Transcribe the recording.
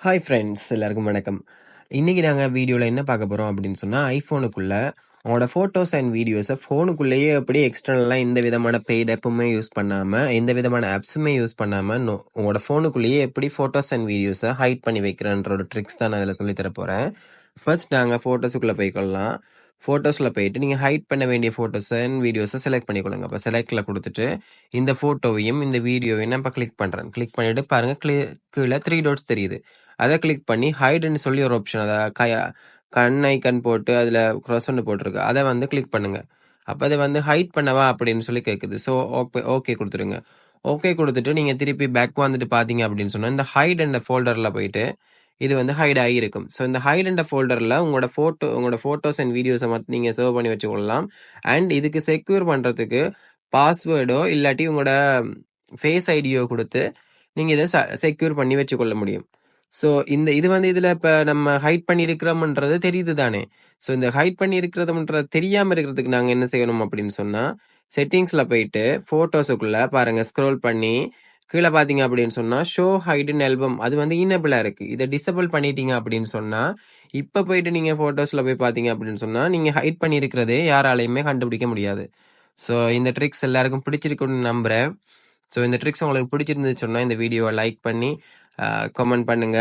Hi friends எல்லாருக்கும் வணக்கம். இன்னைக்கு நாங்க வீடியோல என்ன பார்க்க போறோம் அப்படின்னு சொன்னா, ஐஃபோனுக்குள்ள உங்களோட ஃபோட்டோஸ் அண்ட் வீடியோஸ ஃபோனுக்குள்ளேயே எப்படி எக்ஸ்டர்னலா எந்த விதமான பெய்ட் ஆப்புமே யூஸ் பண்ணாம, எந்த விதமான ஆப்ஸுமே யூஸ் பண்ணாம, உங்களோட ஃபோனுக்குள்ளேயே எப்படி ஃபோட்டோஸ் அண்ட் வீடியோஸ ஹைட் பண்ணி வைக்கிறன்ற ஒரு ட்ரிக்ஸ் தான் நான் இதுல சொல்லி தர போறேன். ஃபர்ஸ்ட் நாங்க ஃபோட்டோஸுக்குள்ள போய்க்கொள்ளலாம். ஃபோட்டோஸ்ல போயிட்டு நீங்க ஹைட் பண்ண வேண்டிய ஃபோட்டோஸ் அண்ட் வீடியோஸ செலக்ட் பண்ணிக்கொள்ளுங்க. அப்ப செலக்ட்ல குடுத்துட்டு, இந்த ஃபோட்டோவையும், இந்த வீடியோவையும் நான் இப்ப கிளிக் பண்றேன். கிளிக் பண்ணிட்டு பாருங்க கீழ 3 டாட்ஸ் தெரியுது. அத கிளிக் பண்ணி ஹைடுன்னு சொல்லி ஒரு ஆப்ஷன் கண் ஐகான் போட்டு அதுல க்ராஸ்ன்னு போட்டிருக்கு. அத வந்து கிளிக் பண்ணுங்க. அப்ப அது வந்து ஹைட் பண்ணவா அப்படின்னு சொல்லி கேக்குது. ஸோ ஓகே குடுத்துருங்க. ஓகே குடுத்துட்டு நீங்க திருப்பி பேக் வந்துட்டு பார்த்தீங்க அப்படின்னு சொன்னா, இந்த ஹைட் என்ற ஃபோல்டர்ல போயிட்டு இது வந்து ஹைட் ஆகியிருக்கும். ஸோ இந்த ஹைட் என்ற ஃபோல்டர்ல உங்களோட ஃபோட்டோஸ் அண்ட் வீடியோஸ மட்டும் நீங்க சேவ் பண்ணி வச்சுக்கொள்ளலாம். அண்ட் இதுக்கு செக்யூர் பண்றதுக்கு பாஸ்வேர்டோ இல்லாட்டி உங்களோட ஃபேஸ் ஐடியோ குடுத்து நீங்க இத செக்யூர் பண்ணி வச்சுக்கொள்ள முடியும். ஸோ இது வந்து இதுல இப்ப நம்ம ஹைட் பண்ணி இருக்கிறோம்ன்றது தெரியுது தானே. ஸோ இந்த ஹைட் பண்ணி இருக்கிறதுன்றது தெரியாம இருக்கிறதுக்கு நாங்க என்ன செய்யணும் அப்படின்னு சொன்னா, செட்டிங்ஸ்ல போயிட்டு ஃபோட்டோஸுக்குள்ள பாருங்க ஸ்க்ரோல் பண்ணி கீழ பார்த்தீங்க அப்படின்னு சொன்னா, ஷோ ஹைட்ன்னு ஆல்பம் அது வந்து இன்னபிளா இருக்கு. இத டிசேபிள் பண்ணிட்டீங்க அப்படின்னு சொன்னா, இப்ப போயிட்டு நீங்க ஃபோட்டோஸ்ல போய் பார்த்தீங்க அப்படின்னு சொன்னா, நீங்க ஹைட் பண்ணி இருக்கிறதே யாராலயுமே கண்டுபிடிக்க முடியாது. ஸோ இந்த ட்ரிக்ஸ் எல்லாருக்கும் பிடிச்சிருக்கும்னு நம்புறேன். ஸோ இந்த ட்ரிக்ஸ் உங்களுக்கு பிடிச்சிருந்துச்சுன்னா, இந்த வீடியோவ லைக் பண்ணி கமெண்ட் பண்ணுங்க.